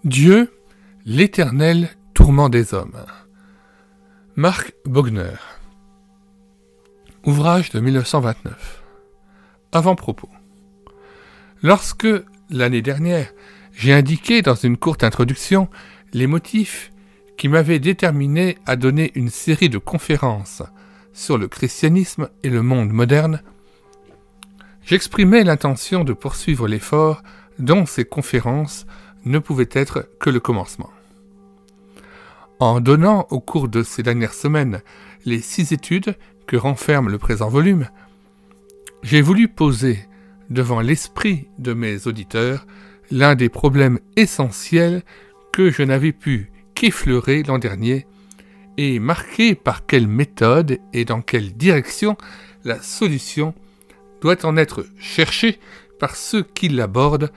Dieu, l'éternel tourment des hommes. Marc Bogner. Ouvrage de 1929. Avant-propos. Lorsque, l'année dernière, j'ai indiqué dans une courte introduction les motifs qui m'avaient déterminé à donner une série de conférences sur le christianisme et le monde moderne, j'exprimais l'intention de poursuivre l'effort dont ces conférences ne pouvaient être que le commencement. En donnant au cours de ces dernières semaines les 6 études que renferme le présent volume, j'ai voulu poser devant l'esprit de mes auditeurs l'un des problèmes essentiels que je n'avais pu qu'effleurer l'an dernier et marquer par quelle méthode et dans quelle direction la solution doit en être cherchée par ceux qui l'abordent,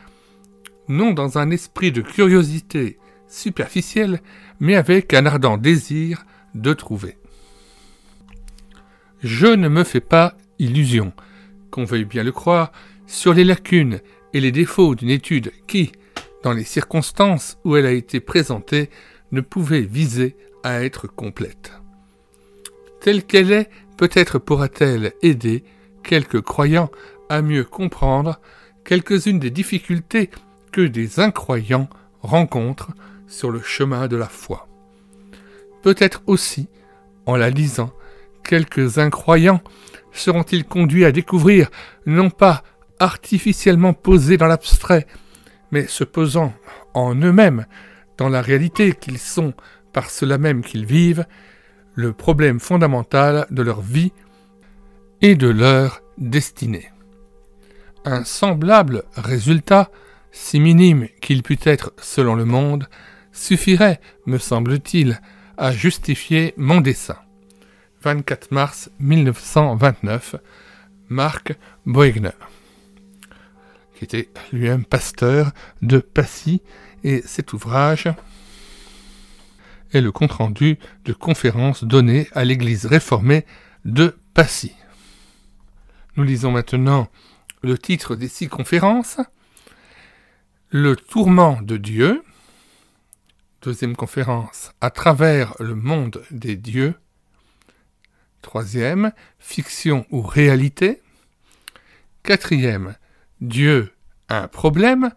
non dans un esprit de curiosité superficielle, mais avec un ardent désir de trouver. Je ne me fais pas illusion, qu'on veuille bien le croire, sur les lacunes et les défauts d'une étude qui, dans les circonstances où elle a été présentée, ne pouvait viser à être complète. Telle qu'elle est, peut-être pourra-t-elle aider quelques croyants à mieux comprendre quelques-unes des difficultés que des incroyants rencontrent sur le chemin de la foi. Peut-être aussi, en la lisant, quelques incroyants seront-ils conduits à découvrir, non pas artificiellement posés dans l'abstrait, mais se posant en eux-mêmes, dans la réalité qu'ils sont par cela même qu'ils vivent, le problème fondamental de leur vie et de leur destinée. Un semblable résultat, si minime qu'il pût être selon le monde, suffirait, me semble-t-il, à justifier mon dessein. 24 mars 1929, Marc Bogner, qui était lui-même pasteur de Passy, et cet ouvrage est le compte-rendu de conférences données à l'église réformée de Passy. Nous lisons maintenant le titre des 6 conférences. Le tourment de Dieu. Deuxième conférence, à travers le monde des dieux. Troisième, fiction ou réalité. Quatrième, Dieu, un problème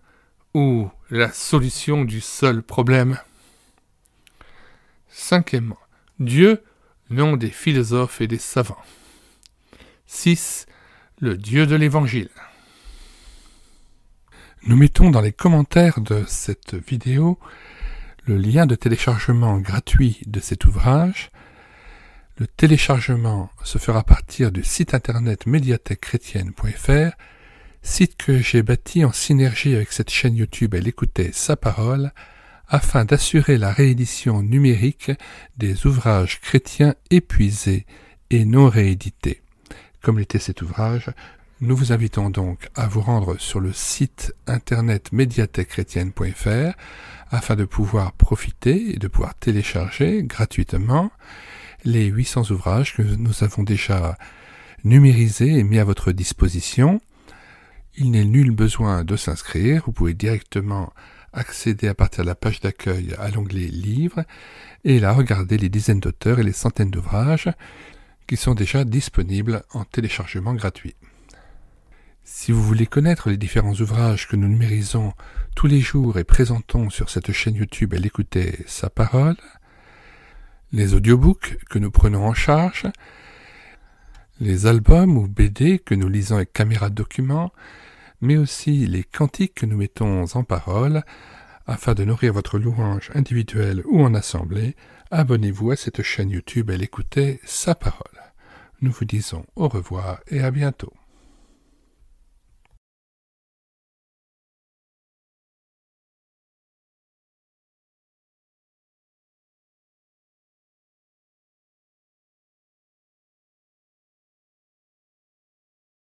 ou la solution du seul problème. Cinquièmement, Dieu, nom des philosophes et des savants. 6. Le Dieu de l'Évangile. Nous mettons dans les commentaires de cette vidéo le lien de téléchargement gratuit de cet ouvrage. Le téléchargement se fera à partir du site internet médiathèquechrétienne.fr, site que j'ai bâti en synergie avec cette chaîne YouTube Elle écoutait sa parole, afin d'assurer la réédition numérique des ouvrages chrétiens épuisés et non réédités. Comme l'était cet ouvrage, nous vous invitons donc à vous rendre sur le site internet médiathèquechrétienne.fr afin de pouvoir profiter et de pouvoir télécharger gratuitement les 800 ouvrages que nous avons déjà numérisés et mis à votre disposition. Il n'est nul besoin de s'inscrire, vous pouvez directement accéder à partir de la page d'accueil à l'onglet Livres et là regarder les dizaines d'auteurs et les centaines d'ouvrages qui sont déjà disponibles en téléchargement gratuit. Si vous voulez connaître les différents ouvrages que nous numérisons tous les jours et présentons sur cette chaîne YouTube Elle écoutait sa parole, les audiobooks que nous prenons en charge, les albums ou BD que nous lisons avec caméra de document, mais aussi les cantiques que nous mettons en parole, afin de nourrir votre louange individuelle ou en assemblée, abonnez-vous à cette chaîne YouTube Elle écoutait sa parole. Nous vous disons au revoir et à bientôt.